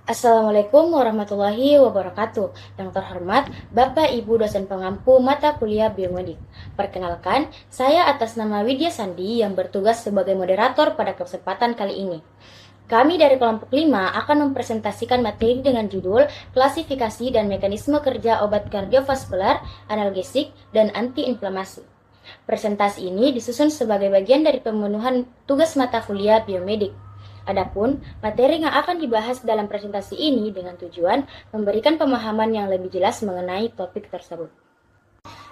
Assalamualaikum warahmatullahi wabarakatuh. Yang terhormat Bapak Ibu dosen pengampu mata kuliah biomedik. Perkenalkan, saya atas nama Widya Sandi yang bertugas sebagai moderator pada kesempatan kali ini. Kami dari kelompok 5 akan mempresentasikan materi dengan judul klasifikasi dan mekanisme kerja obat kardiovaskular, analgesik, dan antiinflamasi. Presentasi ini disusun sebagai bagian dari pemenuhan tugas mata kuliah biomedik. Adapun materi yang akan dibahas dalam presentasi ini dengan tujuan memberikan pemahaman yang lebih jelas mengenai topik tersebut.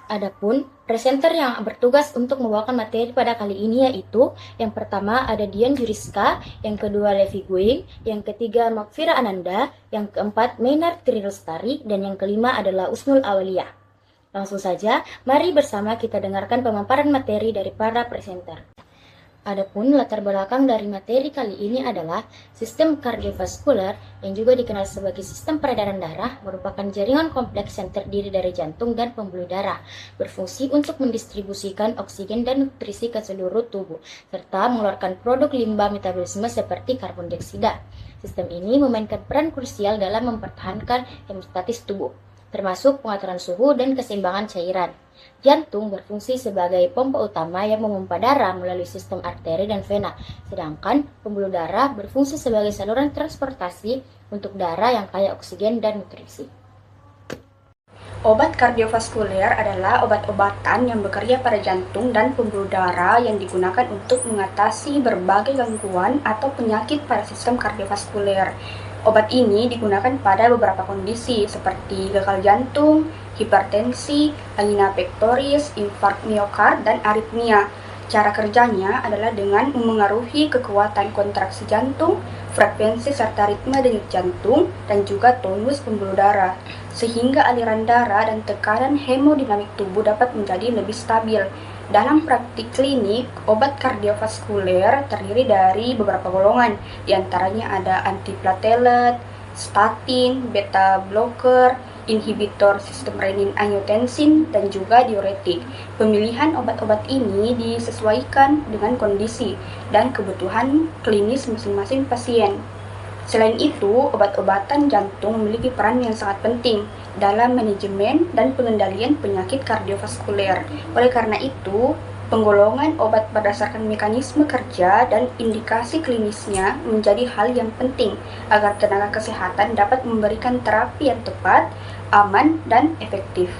Adapun presenter yang bertugas untuk membawakan materi pada kali ini yaitu yang pertama ada Dian Juriska, yang kedua Levi Guing, yang ketiga Makfira Ananda, yang keempat Maynard Trilestari, dan yang kelima adalah Usnul Awalia. Langsung saja, mari bersama kita dengarkan pemaparan materi dari para presenter. Adapun latar belakang dari materi kali ini adalah sistem kardiovaskular yang juga dikenal sebagai sistem peredaran darah merupakan jaringan kompleks yang terdiri dari jantung dan pembuluh darah, berfungsi untuk mendistribusikan oksigen dan nutrisi ke seluruh tubuh, serta mengeluarkan produk limbah metabolisme seperti karbon dioksida. Sistem ini memainkan peran krusial dalam mempertahankan hemostatis tubuh, termasuk pengaturan suhu dan keseimbangan cairan. Jantung berfungsi sebagai pompa utama yang memompa darah melalui sistem arteri dan vena, sedangkan pembuluh darah berfungsi sebagai saluran transportasi untuk darah yang kaya oksigen dan nutrisi. Obat kardiovaskuler adalah obat-obatan yang bekerja pada jantung dan pembuluh darah yang digunakan untuk mengatasi berbagai gangguan atau penyakit pada sistem kardiovaskuler. Obat ini digunakan pada beberapa kondisi seperti gagal jantung, hipertensi, angina pectoris, infark miokard, dan aritmia. Cara kerjanya adalah dengan memengaruhi kekuatan kontraksi jantung, frekuensi serta ritme denyut jantung, dan juga tonus pembuluh darah, sehingga aliran darah dan tekanan hemodinamik tubuh dapat menjadi lebih stabil. Dalam praktik klinik, obat kardiovaskuler terdiri dari beberapa golongan, diantaranya ada antiplatelet, statin, beta blocker, inhibitor sistem renin-angiotensin, dan juga diuretik. Pemilihan obat-obat ini disesuaikan dengan kondisi dan kebutuhan klinis masing-masing pasien. Selain itu, obat-obatan jantung memiliki peran yang sangat penting dalam manajemen dan pengendalian penyakit kardiovaskuler. Oleh karena itu, penggolongan obat berdasarkan mekanisme kerja dan indikasi klinisnya menjadi hal yang penting agar tenaga kesehatan dapat memberikan terapi yang tepat, aman, dan efektif.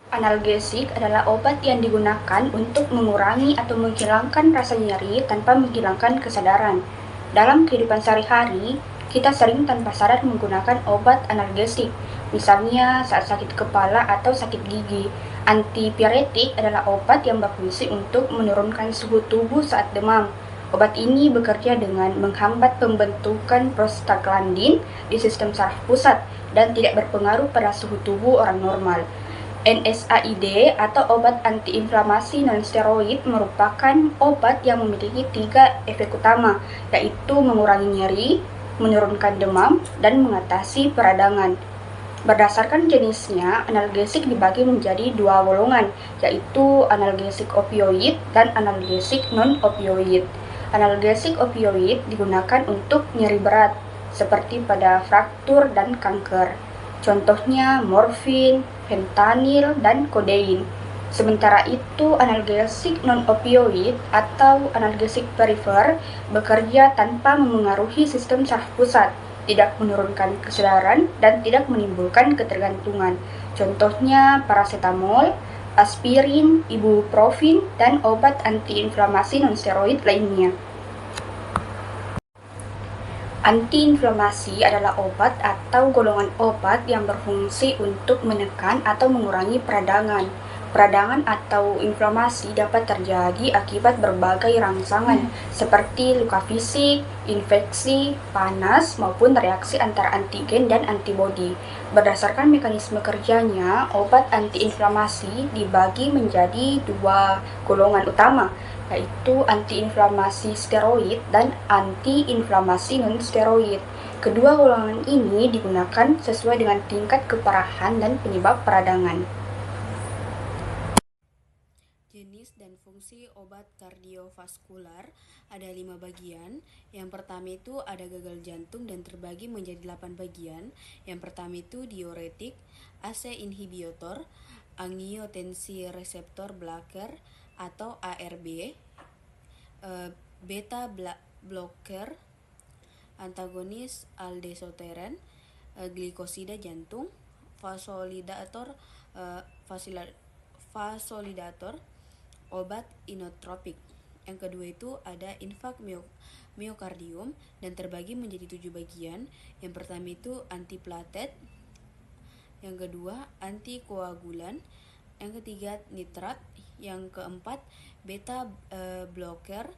Analgesik adalah obat yang digunakan untuk mengurangi atau menghilangkan rasa nyeri tanpa menghilangkan kesadaran. Dalam kehidupan sehari-hari, kita sering tanpa sadar menggunakan obat analgesik, misalnya saat sakit kepala atau sakit gigi. Antipiretik adalah obat yang berfungsi untuk menurunkan suhu tubuh saat demam. Obat ini bekerja dengan menghambat pembentukan prostaglandin di sistem saraf pusat dan tidak berpengaruh pada suhu tubuh orang normal. NSAID atau obat antiinflamasi non-steroid merupakan obat yang memiliki 3 efek utama, yaitu mengurangi nyeri, menurunkan demam, dan mengatasi peradangan. Berdasarkan jenisnya, analgesik dibagi menjadi 2 golongan, yaitu analgesik opioid dan analgesik non-opioid. Analgesik opioid digunakan untuk nyeri berat, seperti pada fraktur dan kanker. Contohnya morfin, fentanyl, dan kodein. Sementara itu, analgesik non-opioid atau analgesik perifer bekerja tanpa memengaruhi sistem saraf pusat, tidak menurunkan kesadaran, dan tidak menimbulkan ketergantungan. Contohnya paracetamol, aspirin, ibuprofen, dan obat antiinflamasi non-steroid lainnya. Antiinflamasi adalah obat atau golongan obat yang berfungsi untuk menekan atau mengurangi peradangan. Peradangan atau inflamasi dapat terjadi akibat berbagai rangsangan seperti luka fisik, infeksi, panas, maupun reaksi antara antigen dan antibodi. Berdasarkan mekanisme kerjanya, obat antiinflamasi dibagi menjadi 2 golongan utama, yaitu antiinflamasi steroid dan antiinflamasi non-steroid. Kedua golongan ini digunakan sesuai dengan tingkat keparahan dan penyebab peradangan. Jenis dan fungsi obat kardiovaskular ada 5 bagian. Yang pertama itu ada gagal jantung dan terbagi menjadi 8 bagian. Yang pertama itu diuretik, ACE inhibitor, angiotensin reseptor blocker atau ARB, beta blocker, antagonis aldosteron, glikosida jantung, vasodilator, obat inotropik. Yang kedua itu ada infak miokardium dan terbagi menjadi 7 bagian. Yang pertama itu antiplatet, yang kedua antikoagulan, yang ketiga nitrat, yang keempat beta blocker,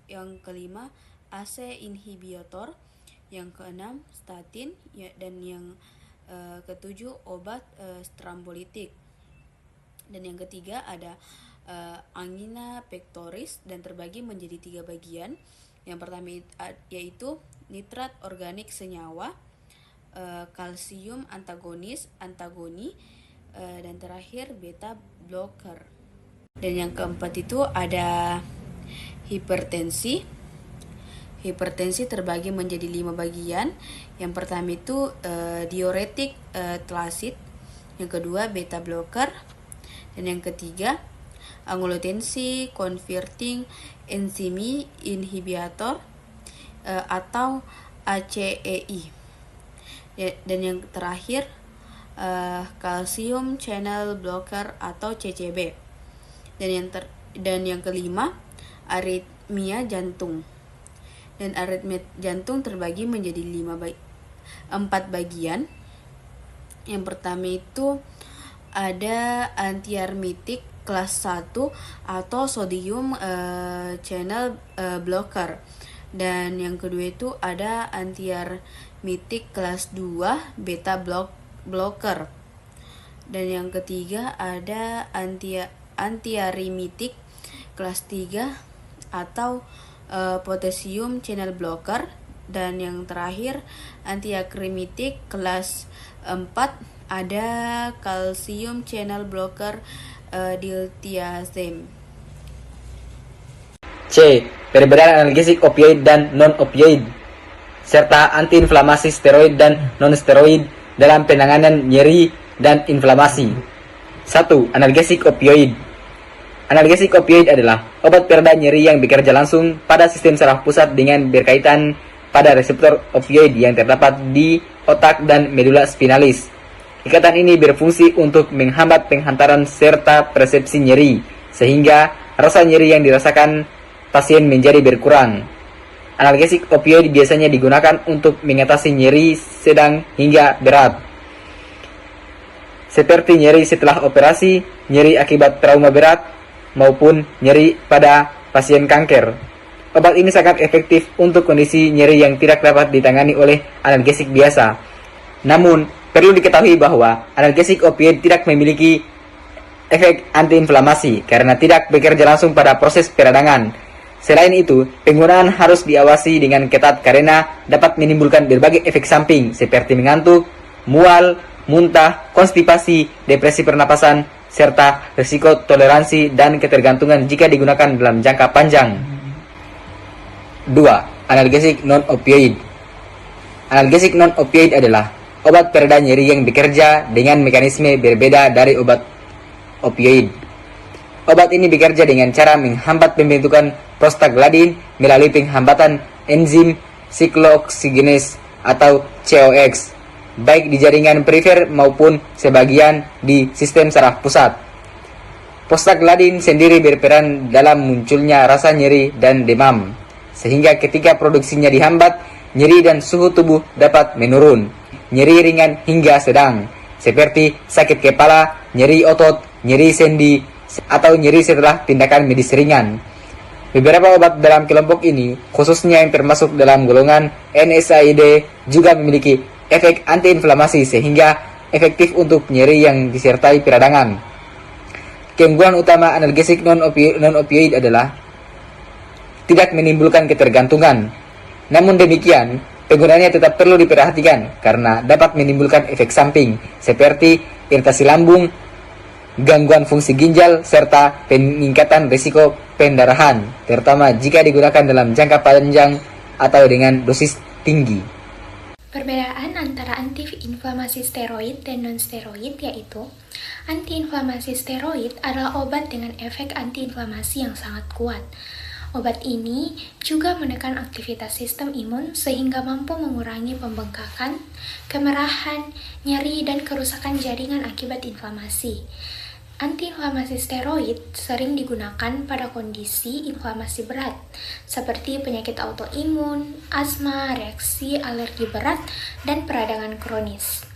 yang kelima ACE inhibitor, yang keenam statin, dan yang ketujuh obat strombolitik. Dan yang ketiga ada angina pectoris dan terbagi menjadi 3 bagian. Yang pertama yaitu nitrat organik senyawa, kalsium antagoni, dan terakhir beta blocker. Dan yang keempat itu ada hipertensi. Hipertensi terbagi menjadi 5 bagian. Yang pertama itu diuretik tlasid, yang kedua beta blocker, dan yang ketiga angiotensin converting enzyme inhibitor atau ACEI. Dan yang terakhir calcium channel blocker atau CCB. Dan yang kelima aritmia jantung. Dan aritmia jantung terbagi menjadi 4 bagian. Yang pertama itu ada antiarmitik kelas 1 atau sodium channel blocker. Dan yang kedua itu ada antiarmitik kelas 2 beta blocker. Dan yang ketiga ada antiarimitik kelas 3 atau potassium channel blocker. Dan yang terakhir antiakrimitik kelas 4 ada calcium channel blocker diltiazem. C. Perbedaan analgesik opioid dan non-opioid serta antiinflamasi steroid dan non-steroid dalam penanganan nyeri dan inflamasi. 1. Analgesik opioid. Analgesik opioid adalah obat pereda nyeri yang bekerja langsung pada sistem saraf pusat dengan berkaitan pada reseptor opioid yang terdapat di otak dan medula spinalis. Ikatan ini berfungsi untuk menghambat penghantaran serta persepsi nyeri, sehingga rasa nyeri yang dirasakan pasien menjadi berkurang. Analgesik opioid biasanya digunakan untuk mengatasi nyeri sedang hingga berat, seperti nyeri setelah operasi, nyeri akibat trauma berat, maupun nyeri pada pasien kanker. Obat ini sangat efektif untuk kondisi nyeri yang tidak dapat ditangani oleh analgesik biasa. Namun, perlu diketahui bahwa analgesik opioid tidak memiliki efek antiinflamasi karena tidak bekerja langsung pada proses peradangan. Selain itu, penggunaan harus diawasi dengan ketat karena dapat menimbulkan berbagai efek samping seperti mengantuk, mual, muntah, konstipasi, depresi pernapasan, serta risiko toleransi dan ketergantungan jika digunakan dalam jangka panjang. 2. Analgesik non-opioid. Analgesik non-opioid adalah obat pereda nyeri yang bekerja dengan mekanisme berbeda dari obat opioid. Obat ini bekerja dengan cara menghambat pembentukan prostaglandin melalui penghambatan enzim siklooksigeenase atau COX, baik di jaringan perifer maupun sebagian di sistem saraf pusat. Prostaglandin sendiri berperan dalam munculnya rasa nyeri dan demam, sehingga ketika produksinya dihambat, nyeri dan suhu tubuh dapat menurun. Nyeri ringan hingga sedang, seperti sakit kepala, nyeri otot, nyeri sendi, atau nyeri setelah tindakan medis ringan. Beberapa obat dalam kelompok ini, khususnya yang termasuk dalam golongan NSAID, juga memiliki efek antiinflamasi sehingga efektif untuk nyeri yang disertai peradangan. Keunggulan utama analgesik non-opioid adalah tidak menimbulkan ketergantungan. Namun demikian, penggunaannya tetap perlu diperhatikan karena dapat menimbulkan efek samping seperti iritasi lambung, gangguan fungsi ginjal, serta peningkatan risiko pendarahan, terutama jika digunakan dalam jangka panjang atau dengan dosis tinggi. Perbedaan antara antiinflamasi steroid dan non-steroid yaitu antiinflamasi steroid adalah obat dengan efek antiinflamasi yang sangat kuat. Obat ini juga menekan aktivitas sistem imun sehingga mampu mengurangi pembengkakan, kemerahan, nyeri, dan kerusakan jaringan akibat inflamasi. Antiinflamasi steroid sering digunakan pada kondisi inflamasi berat, seperti penyakit autoimun, asma, reaksi alergi berat, dan peradangan kronis.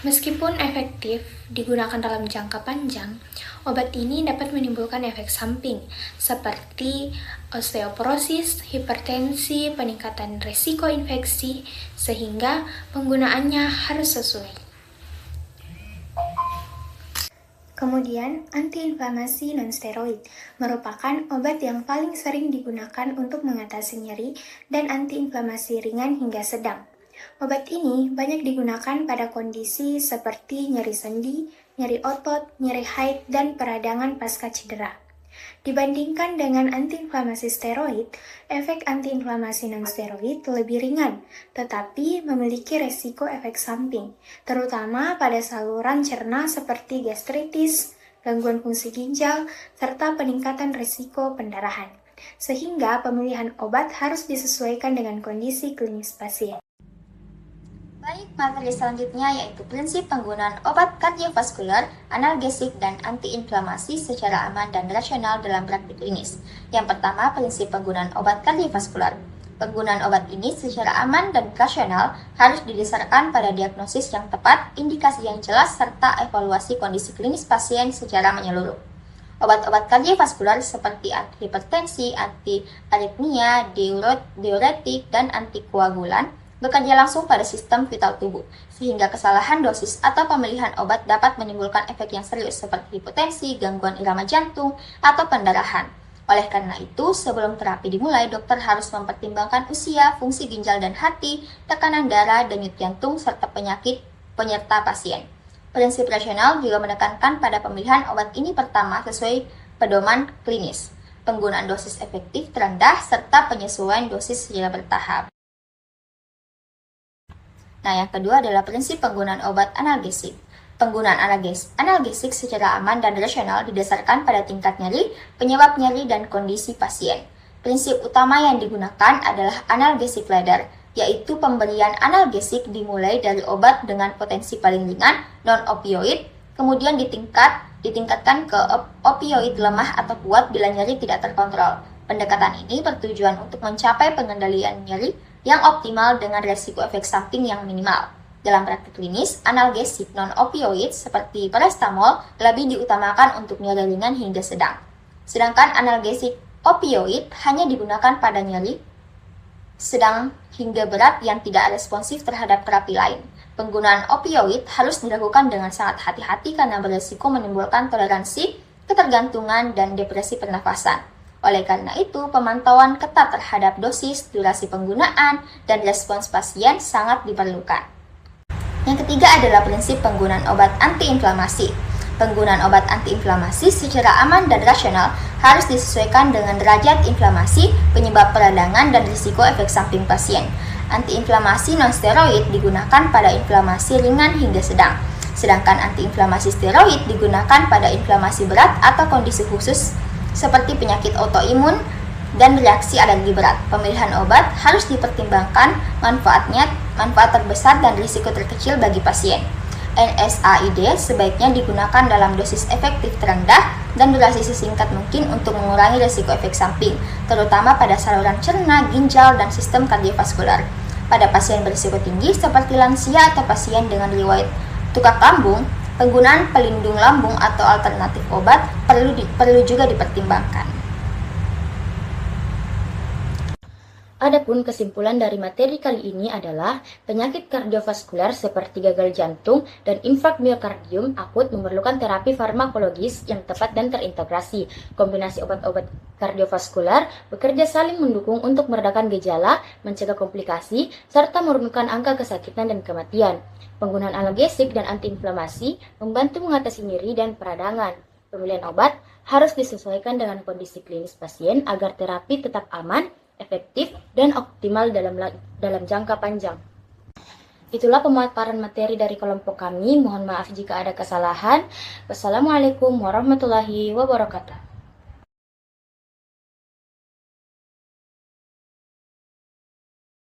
Meskipun efektif digunakan dalam jangka panjang, obat ini dapat menimbulkan efek samping seperti osteoporosis, hipertensi, peningkatan risiko infeksi, sehingga penggunaannya harus sesuai. Kemudian, antiinflamasi non-steroid merupakan obat yang paling sering digunakan untuk mengatasi nyeri dan antiinflamasi ringan hingga sedang. Obat ini banyak digunakan pada kondisi seperti nyeri sendi, nyeri otot, nyeri haid, dan peradangan pasca cedera. Dibandingkan dengan antiinflamasi steroid, efek antiinflamasi non-steroid lebih ringan, tetapi memiliki resiko efek samping, terutama pada saluran cerna seperti gastritis, gangguan fungsi ginjal, serta peningkatan risiko pendarahan. Sehingga pemilihan obat harus disesuaikan dengan kondisi klinis pasien. Baik, materi selanjutnya yaitu prinsip penggunaan obat kardiovaskular, analgesik, dan antiinflamasi secara aman dan rasional dalam praktik klinis. Yang pertama, prinsip penggunaan obat kardiovaskular. Penggunaan obat ini secara aman dan rasional harus didasarkan pada diagnosis yang tepat, indikasi yang jelas, serta evaluasi kondisi klinis pasien secara menyeluruh. Obat-obat kardiovaskular seperti antihipertensi, antiaritmia, diuretik, dan antikoagulan bekerja langsung pada sistem vital tubuh, sehingga kesalahan dosis atau pemilihan obat dapat menimbulkan efek yang serius seperti hipotensi, gangguan irama jantung, atau pendarahan. Oleh karena itu, sebelum terapi dimulai, dokter harus mempertimbangkan usia, fungsi ginjal dan hati, tekanan darah, denyut jantung, serta penyakit penyerta pasien. Prinsip rasional juga menekankan pada pemilihan obat ini pertama sesuai pedoman klinis, penggunaan dosis efektif terendah, serta penyesuaian dosis secara bertahap. Nah, yang kedua adalah prinsip penggunaan obat analgesik. Penggunaan analgesik secara aman dan rasional didasarkan pada tingkat nyeri, penyebab nyeri, dan kondisi pasien. Prinsip utama yang digunakan adalah analgesic ladder, yaitu pemberian analgesik dimulai dari obat dengan potensi paling ringan, non-opioid, kemudian ditingkatkan ke opioid lemah atau kuat bila nyeri tidak terkontrol. Pendekatan ini bertujuan untuk mencapai pengendalian nyeri yang optimal dengan resiko efek samping yang minimal. Dalam praktik klinis, analgesik non-opioid seperti paracetamol lebih diutamakan untuk nyeri ringan hingga sedang. Sedangkan analgesik opioid hanya digunakan pada nyeri sedang hingga berat yang tidak responsif terhadap terapi lain. Penggunaan opioid harus dilakukan dengan sangat hati-hati karena beresiko menimbulkan toleransi, ketergantungan, dan depresi pernafasan. Oleh karena itu, pemantauan ketat terhadap dosis, durasi penggunaan, dan respons pasien sangat diperlukan. Yang ketiga adalah prinsip penggunaan obat antiinflamasi. Penggunaan obat antiinflamasi secara aman dan rasional harus disesuaikan dengan derajat inflamasi, penyebab peradangan, dan risiko efek samping pasien. Antiinflamasi non-steroid digunakan pada inflamasi ringan hingga sedang, sedangkan antiinflamasi steroid digunakan pada inflamasi berat atau kondisi khusus seperti penyakit autoimun dan reaksi alergi berat. Pemilihan obat harus dipertimbangkan manfaat terbesar dan risiko terkecil bagi pasien. NSAID sebaiknya digunakan dalam dosis efektif terendah dan durasi sesingkat mungkin untuk mengurangi risiko efek samping, terutama pada saluran cerna, ginjal, dan sistem kardiovaskular. Pada pasien berisiko tinggi seperti lansia atau pasien dengan riwayat tukak lambung, penggunaan pelindung lambung atau alternatif obat perlu juga dipertimbangkan. Adapun kesimpulan dari materi kali ini adalah penyakit kardiovaskuler seperti gagal jantung dan infak miokardium akut memerlukan terapi farmakologis yang tepat dan terintegrasi. Kombinasi obat-obat kardiovaskuler bekerja saling mendukung untuk meredakan gejala, mencegah komplikasi, serta menurunkan angka kesakitan dan kematian. Penggunaan analgesik dan antiinflamasi membantu mengatasi nyeri dan peradangan. Pemilihan obat harus disesuaikan dengan kondisi klinis pasien agar terapi tetap aman, efektif, dan optimal dalam jangka panjang. Itulah pemaparan materi dari kelompok kami. Mohon maaf jika ada kesalahan. Wassalamualaikum warahmatullahi wabarakatuh.